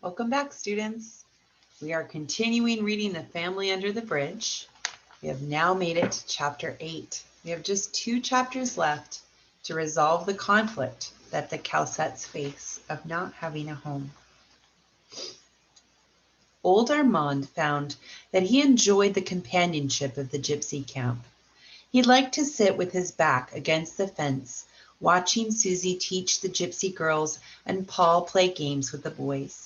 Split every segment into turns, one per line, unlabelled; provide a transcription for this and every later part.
Welcome back, students. We are continuing reading The Family Under the Bridge. We have now made it to chapter 8. We have just 2 chapters left to resolve the conflict that the Calcettes face of not having a home. Old Armand found that he enjoyed the companionship of the gypsy camp. He liked to sit with his back against the fence, watching Susie teach the gypsy girls and Paul play games with the boys.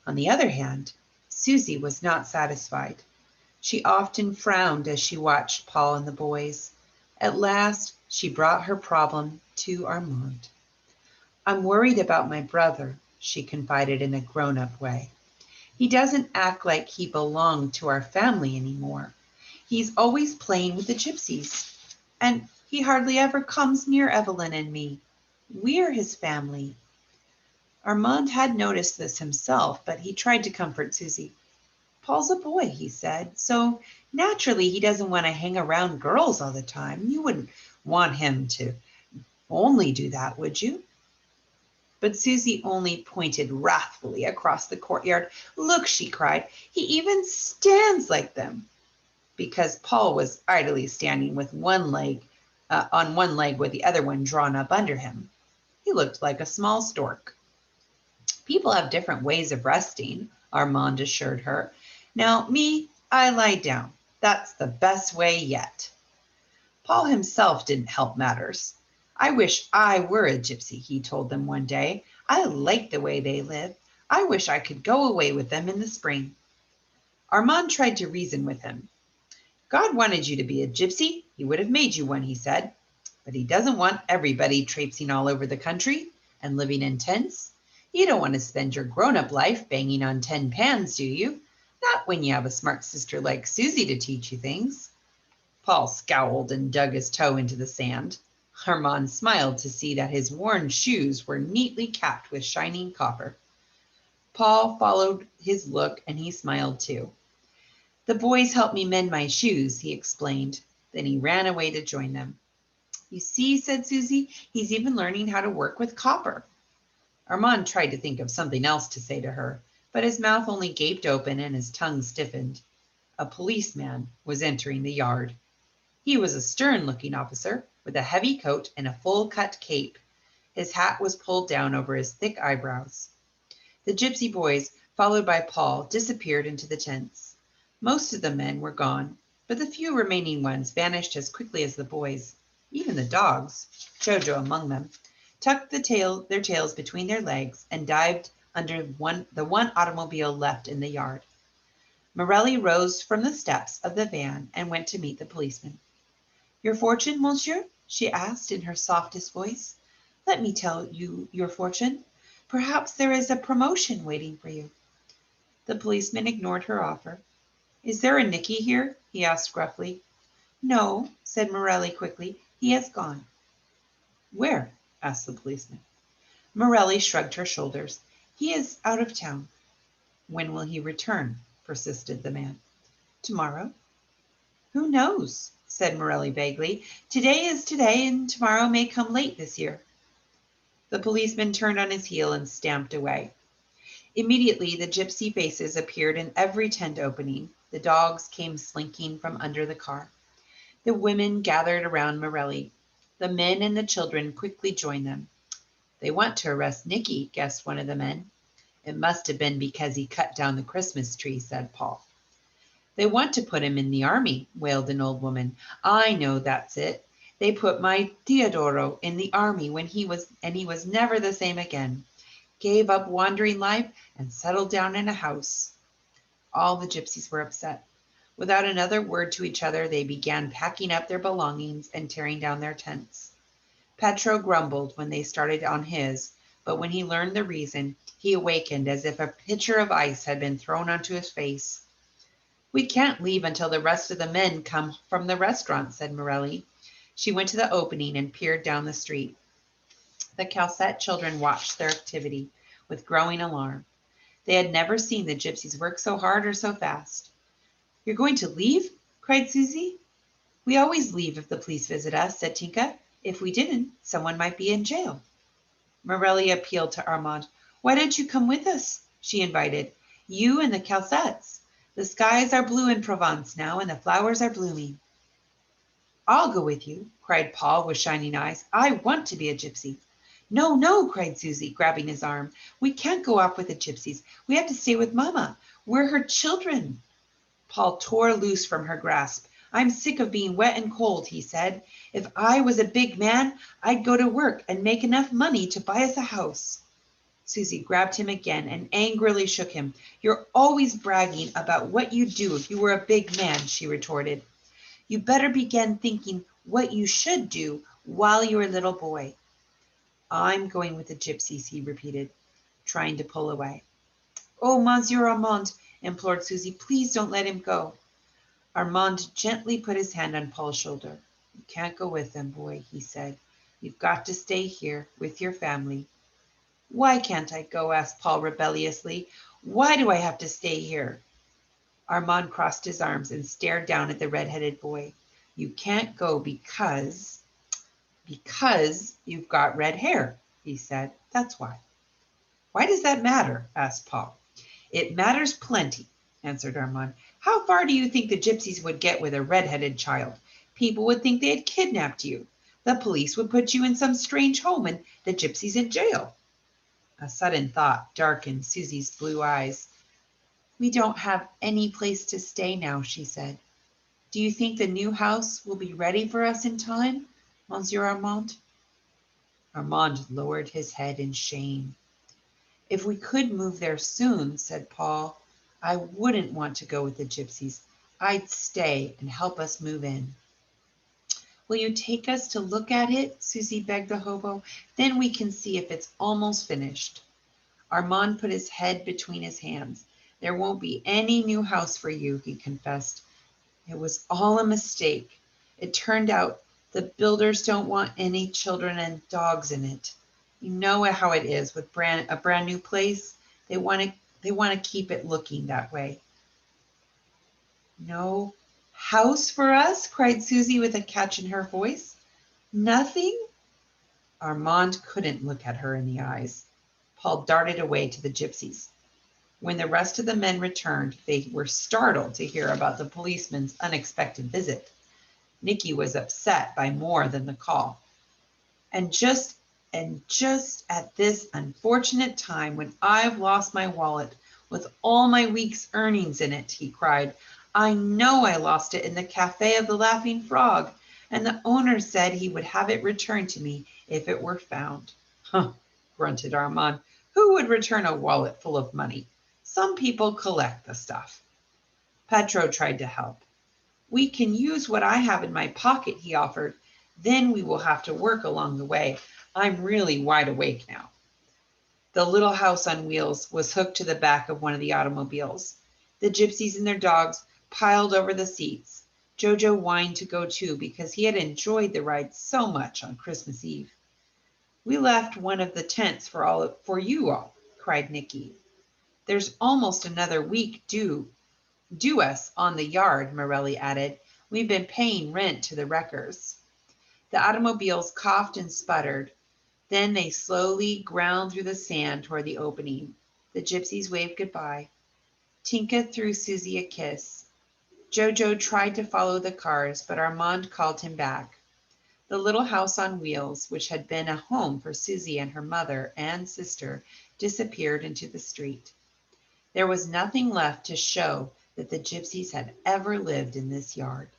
On the other hand, Susie was not satisfied. She often frowned as she watched Paul and the boys. At last, she brought her problem to Armand. "I'm worried about my brother," she confided in a grown up way. "He doesn't act like he belonged to our family anymore. He's always playing with the gypsies, and he hardly ever comes near Evelyn and me. We're his family." Armand had noticed this himself, but he tried to comfort Susie. "Paul's a boy," he said, "so naturally he doesn't want to hang around girls all the time. You wouldn't want him to only do that, would you?" But Susie only pointed wrathfully across the courtyard. "Look," she cried, "he even stands like them." Because Paul was idly standing with one leg on one leg with the other one drawn up under him. He looked like a small stork. "People have different ways of resting," Armand assured her. "Now, me, I lie down. That's the best way yet." Paul himself didn't help matters. "I wish I were a gypsy," he told them one day. "I like the way they live. I wish I could go away with them in the spring." Armand tried to reason with him. "God wanted you to be a gypsy. He would have made you one," he said. "But he doesn't want everybody traipsing all over the country and living in tents. You don't want to spend your grown-up life banging on tin pans, do you? Not when you have a smart sister like Susie to teach you things." Paul scowled and dug his toe into the sand. Armand smiled to see that his worn shoes were neatly capped with shining copper. Paul followed his look and he smiled too. "The boys helped me mend my shoes," he explained. Then he ran away to join them. "You see," said Susie, "he's even learning how to work with copper." Armand tried to think of something else to say to her, but his mouth only gaped open and his tongue stiffened. A policeman was entering the yard. He was a stern-looking officer with a heavy coat and a full-cut cape. His hat was pulled down over his thick eyebrows. The gypsy boys, followed by Paul, disappeared into the tents. Most of the men were gone, but the few remaining ones vanished as quickly as the boys. Even the dogs, Jojo among them, tucked their tails between their legs and dived under the one automobile left in the yard. Morelli rose from the steps of the van and went to meet the policeman. "Your fortune, monsieur?" she asked in her softest voice. "Let me tell you your fortune. Perhaps there is a promotion waiting for you." The policeman ignored her offer. "Is there a Nicky here?" he asked gruffly. "No," said Morelli quickly. "He has gone." "Where?" asked the policeman. Morelli shrugged her shoulders. "He is out of town." "When will he return?" persisted the man. "Tomorrow." "Who knows?" said Morelli vaguely. "Today is today, and tomorrow may come late this year." The policeman turned on his heel and stamped away. Immediately the gypsy faces appeared in every tent opening. The dogs came slinking from under the car. The women gathered around Morelli. The men and the children quickly joined them. "They want to arrest Nicky," guessed one of the men. "It must have been because he cut down the Christmas tree," said Paul. "They want to put him in the army," wailed an old woman. "I know that's it. They put my Teodoro in the army when he was never the same again. Gave up wandering life and settled down in a house." All the gypsies were upset. Without another word to each other, they began packing up their belongings and tearing down their tents. Petro grumbled when they started on his, but when he learned the reason, he awakened as if a pitcher of ice had been thrown onto his face. "We can't leave until the rest of the men come from the restaurant," said Morelli. She went to the opening and peered down the street. The Calcette children watched their activity with growing alarm. They had never seen the gypsies work so hard or so fast. "You're going to leave?" cried Susie. "We always leave if the police visit us," said Tinka. "If we didn't, someone might be in jail." Morelli appealed to Armand. "Why don't you come with us?" she invited. You and the Calcettes. The skies are blue in Provence now, and the flowers are blooming. I'll go with you, cried Paul with shining eyes. I want to be a gypsy. No, no, cried Susie, grabbing his arm. We can't go off with the gypsies. We have to stay with Mama. We're her children. Paul tore loose from her grasp. I'm sick of being wet and cold, he said. If I was a big man, I'd go to work and make enough money to buy us a house. Susie grabbed him again and angrily shook him. You're always bragging about what you'd do if you were a big man, she retorted. You better begin thinking what you should do while you're a little boy. I'm going with the gypsies, he repeated, trying to pull away. Oh, Monsieur Armand, implored Susie, please don't let him go. Armand gently put his hand on Paul's shoulder. You can't go with them, boy, he said. You've got to stay here with your family. Why can't I go? Asked Paul rebelliously. Why do I have to stay here? Armand crossed his arms and stared down at the red-headed boy. You can't go because you've got red hair, he said. That's why. Why does that matter? Asked Paul. It matters plenty, answered Armand. How far do you think the gypsies would get with a red-headed child? People would think they had kidnapped you. The police would put you in some strange home and the gypsies in jail. A sudden thought darkened Susie's blue eyes. We don't have any place to stay now, she said. Do you think the new house will be ready for us in time, Monsieur Armand? Armand lowered his head in shame. If we could move there soon, said Paul, I wouldn't want to go with the gypsies. I'd stay and help us move in. Will you take us to look at it? Susie begged the hobo. Then we can see if it's almost finished. Armand put his head between his hands. There won't be any new house for you, he confessed. It was all a mistake. It turned out the builders don't want any children and dogs in it. You know how it is with a brand new place. They want to keep it looking that way. No house for us? Cried Susie with a catch in her voice. Nothing? Armand couldn't look at her in the eyes. Paul darted away to the gypsies. When the rest of the men returned, they were startled to hear about the policeman's unexpected visit. Nicky was upset by more than the call. And just at this unfortunate time when I've lost my wallet with all my week's earnings in it, he cried. I know I lost it in the Cafe of the Laughing Frog, and the owner said he would have it returned to me if it were found. Huh, grunted Armand. Who would return a wallet full of money? Some people collect the stuff. Petro tried to help. We can use what I have in my pocket, he offered. Then we will have to work along the way. I'm really wide awake now. The little house on wheels was hooked to the back of one of the automobiles. The gypsies and their dogs piled over the seats. Jojo whined to go too because he had enjoyed the ride so much on Christmas Eve. We left one of the tents for you all, cried Nicky. There's almost another week due us on the yard, Morelli added. We've been paying rent to the wreckers. The automobiles coughed and sputtered. Then they slowly ground through the sand toward the opening. The gypsies waved goodbye. Tinka threw Susie a kiss. Jojo tried to follow the cars, but Armand called him back. The little house on wheels, which had been a home for Susie and her mother and sister, disappeared into the street. There was nothing left to show that the gypsies had ever lived in this yard.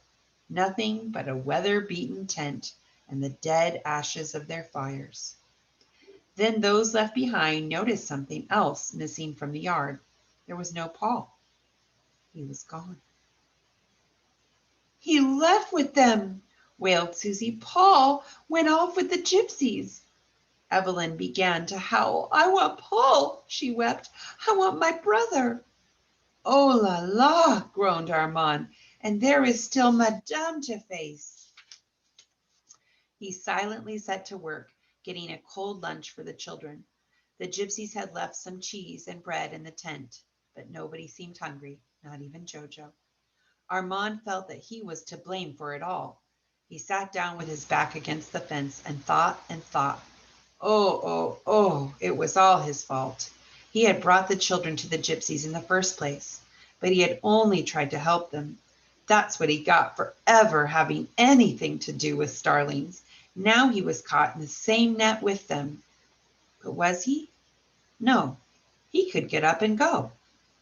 Nothing but a weather-beaten tent and the dead ashes of their fires. Then those left behind noticed something else missing from the yard. There was no Paul. He was gone. He left with them, wailed Susie. Paul went off with the gypsies. Evelyn began to howl. I want Paul, she wept. I want my brother. Oh la la, groaned Armand, and there is still Madame to face. He silently set to work, getting a cold lunch for the children. The gypsies had left some cheese and bread in the tent, but nobody seemed hungry, not even Jojo. Armand felt that he was to blame for it all. He sat down with his back against the fence and thought and thought. Oh, it was all his fault. He had brought the children to the gypsies in the first place, but he had only tried to help them. That's what he got for ever having anything to do with starlings. Now he was caught in the same net with them. But was he? No, he could get up and go.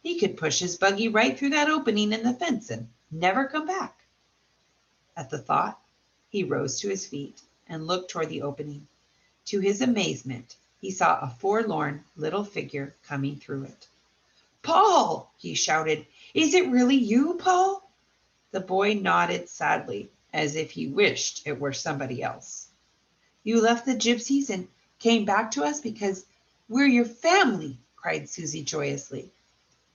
He could push his buggy right through that opening in the fence and never come back. At the thought, he rose to his feet and looked toward the opening. To his amazement, he saw a forlorn little figure coming through it. "Paul!" he shouted. "Is it really you, Paul?" The boy nodded sadly, as if he wished it were somebody else. "You left the gypsies and came back to us because we're your family," cried Susie joyously.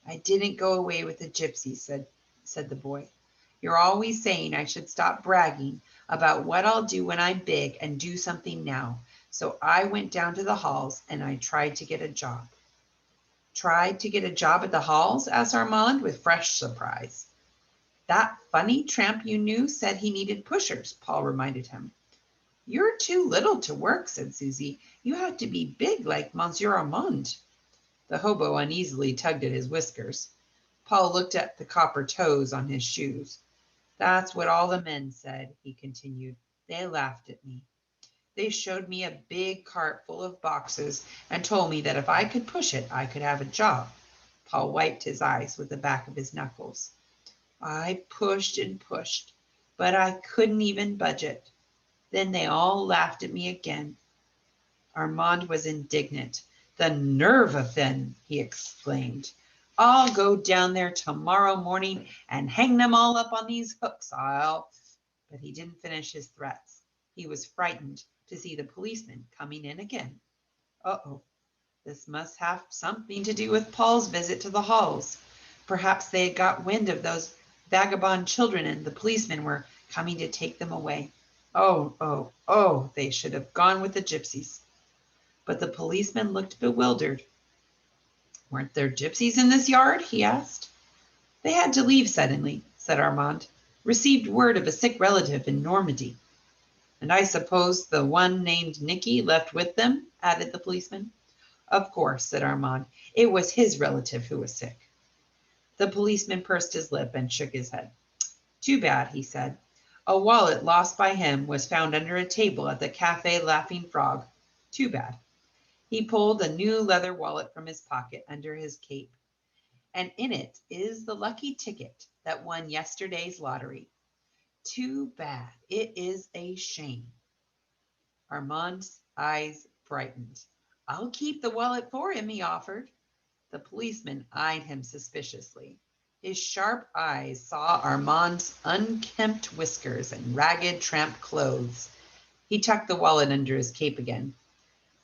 "I didn't go away with the gypsies," said the boy. "You're always saying I should stop bragging about what I'll do when I'm big and do something now. So I went down to the halls and I tried to get a job." "Tried to get a job at the halls?" asked Armand with fresh surprise. "That funny tramp you knew said he needed pushers," Paul reminded him. "You're too little to work," said Susie. "You have to be big like Monsieur Armand." The hobo uneasily tugged at his whiskers. Paul looked at the copper toes on his shoes. "That's what all the men said," he continued. "They laughed at me. They showed me a big cart full of boxes and told me that if I could push it, I could have a job." Paul wiped his eyes with the back of his knuckles. "I pushed and pushed, but I couldn't even budge it. Then they all laughed at me again." Armand was indignant. "The nerve of them!" he exclaimed. "I'll go down there tomorrow morning and hang them all up on these hooks. But he didn't finish his threats. He was frightened to see the policeman coming in again. Uh-oh, this must have something to do with Paul's visit to the halls. Perhaps they had got wind of those vagabond children and the policemen were coming to take them away. Oh, they should have gone with the gypsies. But the policeman looked bewildered. "Weren't there gypsies in this yard?" he asked. "They had to leave suddenly," said Armand. "Received word of a sick relative in Normandy." "And I suppose the one named Nicky left with them?" added the policeman. "Of course," said Armand. "It was his relative who was sick." The policeman pursed his lip and shook his head. "Too bad," he said. "A wallet lost by him was found under a table at the Café Laughing Frog. Too bad." He pulled a new leather wallet from his pocket under his cape, and in it is the lucky ticket that won yesterday's lottery. Too bad. It is a shame. Armand's eyes brightened. "I'll keep the wallet for him," he offered. The policeman eyed him suspiciously. His sharp eyes saw Armand's unkempt whiskers and ragged tramp clothes. He tucked the wallet under his cape again.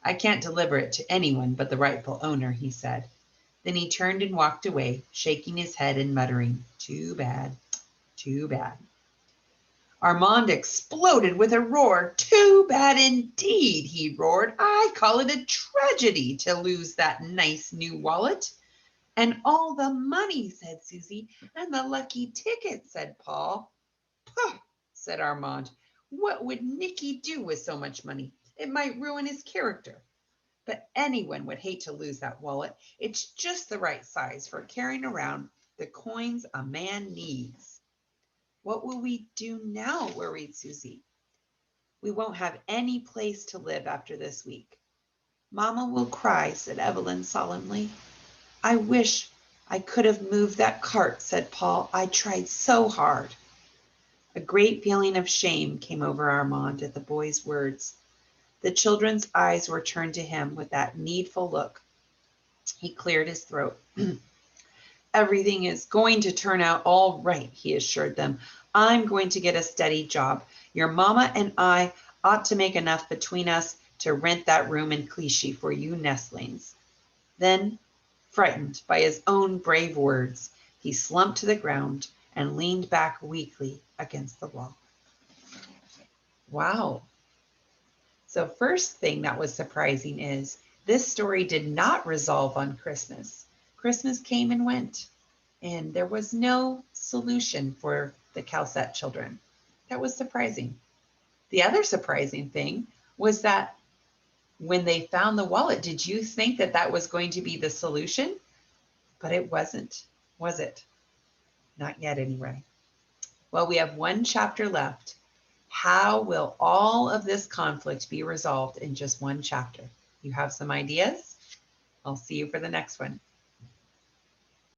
"I can't deliver it to anyone but the rightful owner," he said. Then he turned and walked away, shaking his head and muttering, "Too bad, too bad." Armand exploded with a roar. "Too bad indeed," he roared. "I call it a tragedy to lose that nice new wallet." "And all the money," said Susie. "And the lucky ticket," said Paul. "Pooh," said Armand. "What would Nicky do with so much money? It might ruin his character. But anyone would hate to lose that wallet. It's just the right size for carrying around the coins a man needs." "What will we do now?" worried Susie. "We won't have any place to live after this week." "Mamma will cry," said Evelyn solemnly. "I wish I could have moved that cart," said Paul. "I tried so hard." A great feeling of shame came over Armand at the boy's words. The children's eyes were turned to him with that needful look. He cleared his throat. "Everything is going to turn out all right," he assured them. "I'm going to get a steady job. Your mama and I ought to make enough between us to rent that room in Clichy for you nestlings." Then, frightened by his own brave words, he slumped to the ground and leaned back weakly against the wall. Wow. So first thing that was surprising is this story did not resolve on Christmas. Christmas came and went, and there was no solution for the Calcette children. That was surprising. The other surprising thing was that when they found the wallet, did you think that that was going to be the solution? But it wasn't, was it? Not yet, anyway. Well, we have one chapter left. How will all of this conflict be resolved in just one chapter? You have some ideas? I'll see you for the next one.